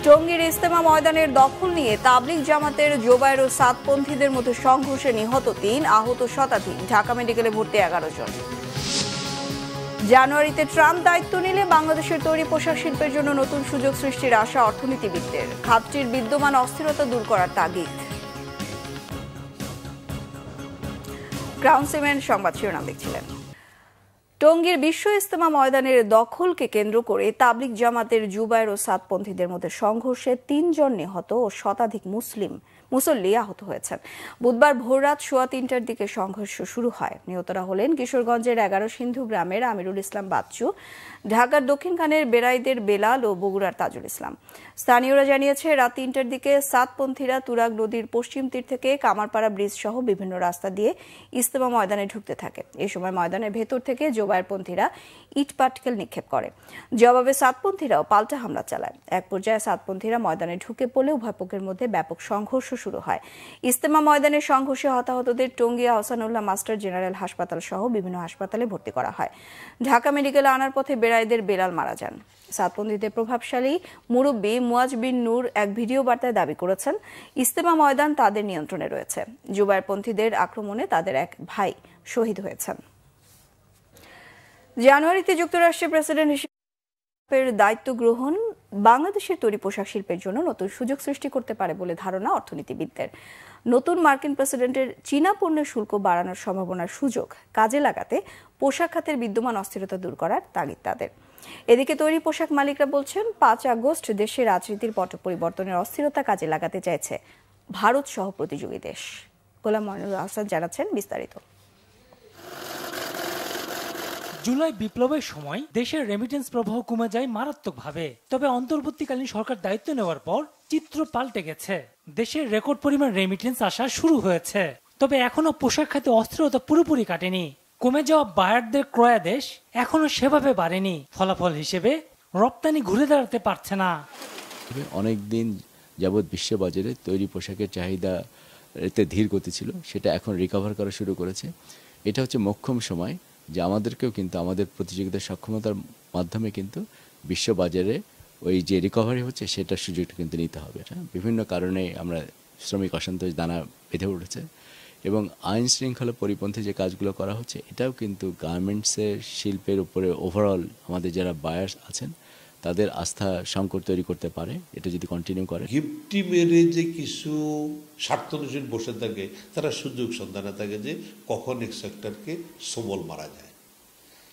টঙ্গীর ইজতেমা ময়দানের দখল নিয়ে তাবলিগ জামাতের জোবায়ের ও সাতপন্থীদের মধ্যে সংঘর্ষে নিহত ৩, আহত শতাধিক। ঢাকা মেডিকেলে ভর্তি ১১ জন। জানুয়ারিতে ট্রাম্প দায়িত্ব নিলে বাংলাদেশের তৈরি পোশাক শিল্পের জন্য নতুন সুযোগ সৃষ্টির আশা অর্থনীতিবিদদের। খাতটির বিদ্যমান অস্থিরতা দূর করার তাগিদ। ক্রাউন সিমেন্ট সংবাদ শিরোনাম দেখছিলেন। টঙ্গীর বিশ্ব ইজতেমা ময়দানের দখলকে কেন্দ্র করে তাবলিগ জামাতের জুবায়ের ও সাতপন্থীদের মধ্যে সংঘর্ষে ৩ জন নিহত ও শতাধিক মুসল্লি আহত হয়েছেন। বুধবার ভোররাত 3:15টার দিকে সংঘর্ষ শুরু হয়। নিহতরা হলেন কিশোরগঞ্জের 11 সিন্ধু গ্রামের আমিরুল ইসলাম বাচ্চু, ঢাকার দক্ষিণখানের বেড়াইদের বেলাল ও বগুড়ার তাজুল ইসলাম। স্থানীয়রা জানিয়েছে, রাত 3টার দিকে সাতপন্থীরা তুরাগ নদীর পশ্চিম তীর থেকে কামারপাড়া ব্রিজ সহ বিভিন্ন রাস্তা দিয়ে ইজতেমা ময়দানে ঢুকতে থাকে। এই সময় ময়দানের ভেতর থেকে জোবায়েরপন্থীরা ইট পাটকেল নিক্ষেপ করে। জবাবে সাতপন্থীরাও পাল্টা হামলা চালায়। এক পর্যায়ে সাতপন্থীরা ময়দানে ঢুকে পড়লে উভয় পক্ষের মধ্যে ব্যাপক সংঘর্ষ শুরু হয়। ইজতেমা ময়দানের সংঘর্ষে হতাহতদের টঙ্গী আহসানুল্লাহ মাস্টার জেনারেল হাসপাতাল সহ বিভিন্ন হাসপাতালে ভর্তি করা হয়। ঢাকা মেডিকেলে আনার পথে বেড়াইদের বেলাল মারা যান। সাতপন্থীদের প্রভাবশালী মুরব্বী মুয়াজ বিন নূর এক ভিডিও বার্তায় দাবি করেছেন, ইজতেমা ময়দান তাদের নিয়ন্ত্রণে রয়েছে। জুবায়েরপন্থীদের আক্রমণে তাদের এক ভাই শহীদ হয়েছেন। জানুয়ারিতে যুক্তরাষ্ট্রের প্রেসিডেন্ট হিসেবে দায়িত্ব গ্রহণ বাংলাদেশের তৈরি পোশাক শিল্পের জন্য নতুন সুযোগ সৃষ্টি করতে পারে বলে ধারণা অর্থনীতিবিদদের। নতুন মার্কিন প্রেসিডেন্টের চীনা পণ্যের শুল্ক বাড়ানোর সম্ভাবনার সুযোগ কাজে লাগাতে পোশাক খাতের বিদ্যমান অস্থিরতা দূর করার তাগিদ তাদের। এদিকে তৈরি পোশাক মালিকরা বলছেন, 5 আগস্ট দেশের রাজনীতির পট পরিবর্তনের অস্থিরতা কাজে লাগাতে চাইছে ভারত সহ প্রতিযোগী দেশ। গোলাম মইনুল হাসান জানাচ্ছেন বিস্তারিত। জুলাই বিপ্লবের সময় দেশের রেমিটেন্স প্রবাহ কমে যায় মারাত্মকভাবে। তবে অন্তর্বর্তীকালীন সরকার দায়িত্ব নেওয়ার পর চিত্র পাল্টে গেছে। দেশের রেকর্ড পরিমাণ রেমিটেন্স আসা শুরু হয়েছে। তবে এখনো পোশাক খাতে অস্থিরতা পুরোপুরি কাটেনি। কমে যাওয়া বায়ারদের ক্রয়াদেশ এখনো সেভাবে বাড়েনি। ফলাফল হিসেবে রপ্তানি ঘুরে দাঁড়াতে পারছে না। অনেকদিন যাবৎ বিশ্ববাজারে তৈরি পোশাকের চাহিদা এতে ধীর গতি ছিল, সেটা এখন রিকভার করা শুরু করেছে। এটা হচ্ছে মোক্ষম সময় যে আমাদেরকেও কিন্তু আমাদের প্রতিযোগিতার সক্ষমতার মাধ্যমে কিন্তু বিশ্ববাজারে ওই যে রিকভারি হচ্ছে সেটার সুযোগটা কিন্তু নিতে হবে। বিভিন্ন কারণে আমরা শ্রমিক অসন্তোষ দানা বেঁধে উঠেছে এবং আইন শৃঙ্খলা পরিপন্থী যে কাজগুলো করা হচ্ছে এটাও কিন্তু গার্মেন্টসের শিল্পের উপরে ওভারঅল আমাদের যারা বায়ার্স আছেন তাদের আস্থা সংকট তৈরি করতে পারে। এটা যদি কন্টিনিউ করে, গিফটি মেরে যে কিছু স্বার্থনশীল বসে থাকে তারা সুযোগ সন্ধানে থাকে যে কখন এক সেক্টরকে সবল মারা যায়।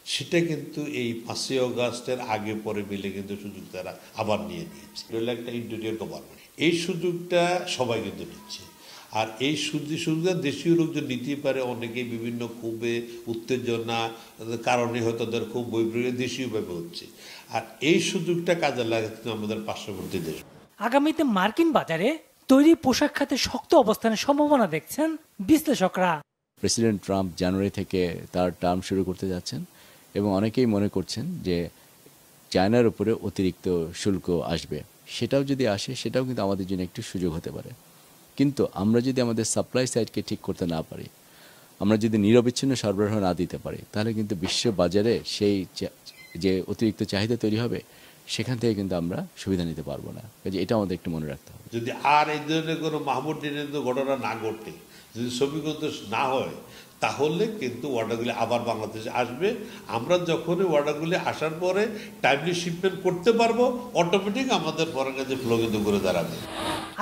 সেটা কিন্তু এই 5ই আগস্টের আগে পরে মিলে কিন্তু সুযোগ তারা আবার নিয়ে নিয়েছে। এটা একটা ইন্টেরিয়র গভর্নমেন্ট, এই সুযোগটা সবাই কিন্তু নিচ্ছে। আর এই সুযোগটা দেশীয় লোকজন নিতেই পারে। অনেকেই বিভিন্ন ক্ষোভে উত্তেজনা কারণে হয়তো তাদের খুব বৈপ্লবিক দেশীয়ভাবে হচ্ছে। আর এই সুযোগটা কাজে লাগাতে আমাদের পার্শ্ববর্তী দেশ। আগামীতে মার্কিন বাজারে তৈরি পোশাক খাতে শক্ত অবস্থানের সম্ভাবনা দেখছেন বিশ্লেষকরা। প্রেসিডেন্ট ট্রাম্প জানুয়ারি থেকে তার টার্ম শুরু করতে যাচ্ছেন এবং অনেকেই মনে করছেন যে চায়নার উপরে অতিরিক্ত শুল্ক আসবে। সেটাও যদি আসে সেটাও কিন্তু আমাদের জন্য একটু সুযোগ হতে পারে। কিন্তু আমরা যদি আমাদের সাপ্লাই সাইডকে ঠিক করতে না পারি, আমরা যদি নিরবিচ্ছিন্ন সরবরাহ না দিতে পারি, তাহলে কিন্তু বিশ্ব বাজারে সেই যে অতিরিক্ত চাহিদা তৈরি হবে সেখান থেকে কিন্তু আমরা সুবিধা নিতে পারবো না। এটা আমাদের একটু মনে রাখতে হবে। যদি আর এই ধরনের কোনো মাহমুদ নির্ণয় ঘটনা না ঘটে, যদি ছবিগত না হয়, তাহলে কিন্তু অর্ডারগুলি আবার বাংলাদেশে আসবে। আমরা যখন অর্ডারগুলি আসার পরে টাইমলি শিপমেন্ট করতে পারবো, অটোমেটিক আমাদের পরের কাছে ফ্লো কিন্তু ঘুরে দাঁড়াবে।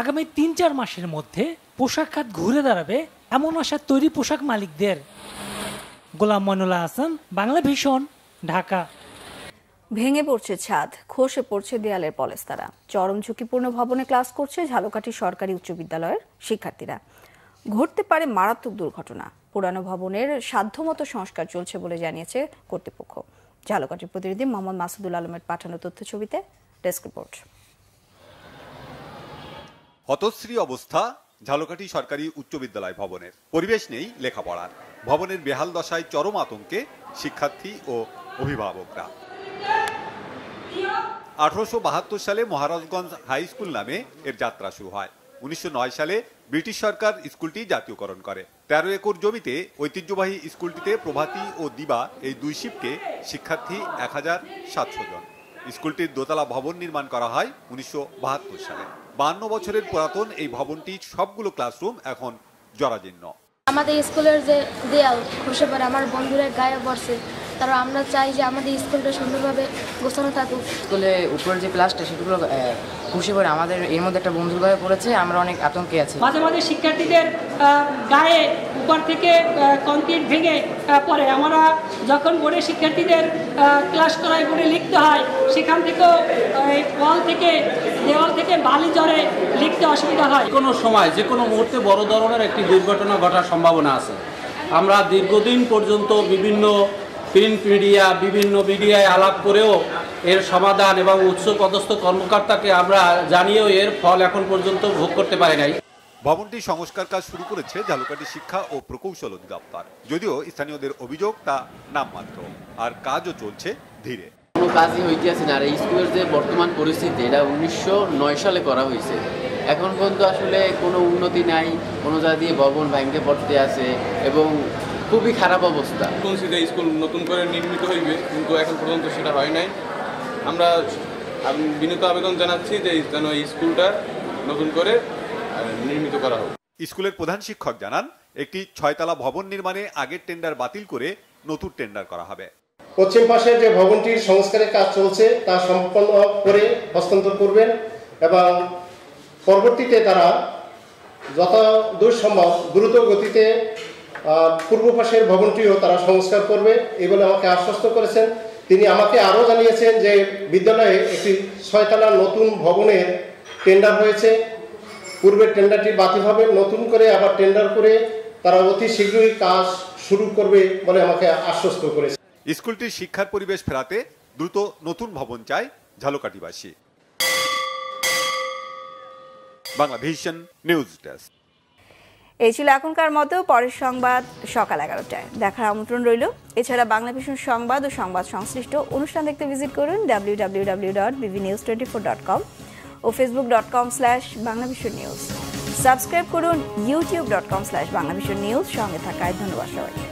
আগামী 3-4 মাসের মধ্যে পোশাক খাত ঘুরে দাঁড়াবে এমন আশা তৈরি পোশাক মালিকদের। গোলাম মইনুল হাসান, বাংলা ভিশন, ঢাকা। ভেঙে পড়ছে ছাদ, খসে পড়ছে দেয়ালের পলেস্তারা। চরম ঝুঁকিপূর্ণ ভবনে ক্লাস করছে ঝালকাঠি সরকারি উচ্চ বিদ্যালয়ের শিক্ষার্থীরা। ঘটতে পারে মারাত্মক দুর্ঘটনা। পুরানো ভবনের সাধ্যমতো সংস্কার চলছে বলে জানিয়েছে কর্তৃপক্ষ। ঝালকাঠির প্রতিনিধি মোহাম্মদ মাসুদুল আলমের পাঠানো তথ্য ছবিতে ডেস্ক রিপোর্ট। হতশ্রী অবস্থা ঝালকাঠি সরকারি উচ্চ বিদ্যালয় ভবনের। পরিবেশ নেই লেখাপড়ার। ভবনের বেহাল দশায় চরম আতঙ্কে শিক্ষার্থী ও অভিভাবকরা। 1872 সালে মহারাজগঞ্জ হাই স্কুল নামে এর যাত্রা শুরু হয়। 1909 সালে ব্রিটিশ সরকার স্কুলটি জাতীয়করণ করে। 13 একর জমিতে ঐতিহ্যবাহী স্কুলটিতে প্রভাতী ও দিবা এই দুই শিফটে শিক্ষার্থী 1700 জন। স্কুলটির দোতলা ভবন নির্মাণ করা হয় 1972 সালে। 52 বছরের পুরাতন এই ভবনটি সবগুলো ক্লাসরুম এখন জরাজীর্ণ। আমাদের স্কুলের যে দেয়াল খসে পড়ে, আমার বন্ধুরা গায়ে পড়ছে, তারা আমরা চাই যে আমাদের স্কুলটা সুন্দরভাবে গোছানো থাকুক। স্কুলে উপরের যে ক্লাসটা সেগুলো খুশি করে আমাদের এর মধ্যে একটা বন্ধুর গায়ে পড়েছে, আমরা অনেক আতঙ্কে আছি। মাঝে মাঝে শিক্ষার্থীদের গায়ে উপর থেকে কংক্রিট ভেঙে পড়ে। আমরা যখন বোর্ডে শিক্ষার্থীদের ক্লাস করায় বোর্ডে লিখতে হয়, সেখান থেকেও দেওয়াল থেকে বালি ঝরে লিখতে অসুবিধা হয়। কোনো সময় যে কোনো মুহূর্তে বড় ধরনের একটি দুর্ঘটনা ঘটার সম্ভাবনা আছে। আমরা দীর্ঘদিন পর্যন্ত বিভিন্ন প্রিন্ট মিডিয়া, বিভিন্ন মিডিয়ায় আলাপ করেও এর সমাধান এবং উচ্চপদস্থ কর্মকর্তাকে আমরা জানিয়েও এর ফল এখন পর্যন্ত ভোগ করতে পারি নাই। ভবনটি সংস্কার কাজ শুরু করেছে ঝালকাঠি শিক্ষা ও প্রকৌশল অধিদপ্তর। যদিও স্থানীয়দের অভিযোগ তা নামমাত্র, আর কাজও চলছে ধীরে। কোনো কাজই হইতে আছে না। আর এই স্কুলের যে বর্তমান পরিস্থিতি, এটা 1909 সালে করা হয়েছে। এখন পর্যন্ত আসলে কোনো উন্নতি নাই, কোনো জায়গা দিয়ে ভবন ভাঙতে পড়তে আছে এবং খুবই খারাপ অবস্থা। স্কুল নতুন করে নির্মিত হইবে, কিন্তু এখন পর্যন্ত সেটা হয় নাই। আমরা বিনীত আবেদন জানাচ্ছি যে যেন এই স্কুলটা নতুন করে নির্মিত করা হোক। স্কুলের প্রধান শিক্ষক জানান, একটি 6তলা ভবন নির্মাণে আগের টেন্ডার বাতিল করে নতুন টেন্ডার করা হবে। পশ্চিম পাশে যে ভবনটির সংস্কারের কাজ চলছে তা সম্পন্ন করে হস্তান্তর করবেন এবং পরবর্তীতে তারা যতদূর সম্ভব দ্রুত গতিতে পূর্ব পাশের ভবনটিও তারা সংস্কার করবে এই বলে আমাকে আশ্বস্ত করেছেন। তিনি আমাকে আরও জানিয়েছেন যে বিদ্যালয়ে একটি 6তলা নতুন ভবনের টেন্ডার হয়েছে। পূর্বের টেন্ডারটি বাতিল হবে, নতুন করে আবার টেন্ডার করে তারা অতি শীঘ্রই কাজ শুরু করবে বলে আমাকে আশ্বস্ত করেছে। স্কুলটির শিক্ষার পরিবেশ ফেরাতে দ্রুত নতুন ভবন চায় ঝালকাঠিবাসী। Bangla vision news desk. এই ছিল এখনকার মতো। পরের সংবাদ সকাল 11টায় দেখার আমন্ত্রণ রইল। এছাড়া বাংলা ভিশন সংবাদ ও সংবাদ সংশ্লিষ্ট অনুষ্ঠান দেখতে ভিজিট করুন www.bvnews24.com ও facebook.com/banglavisionnews। সাবস্ক্রাইব করুন youtube.com/banglavisionnews। সঙ্গে থাকায় ধন্যবাদ সবাইকে।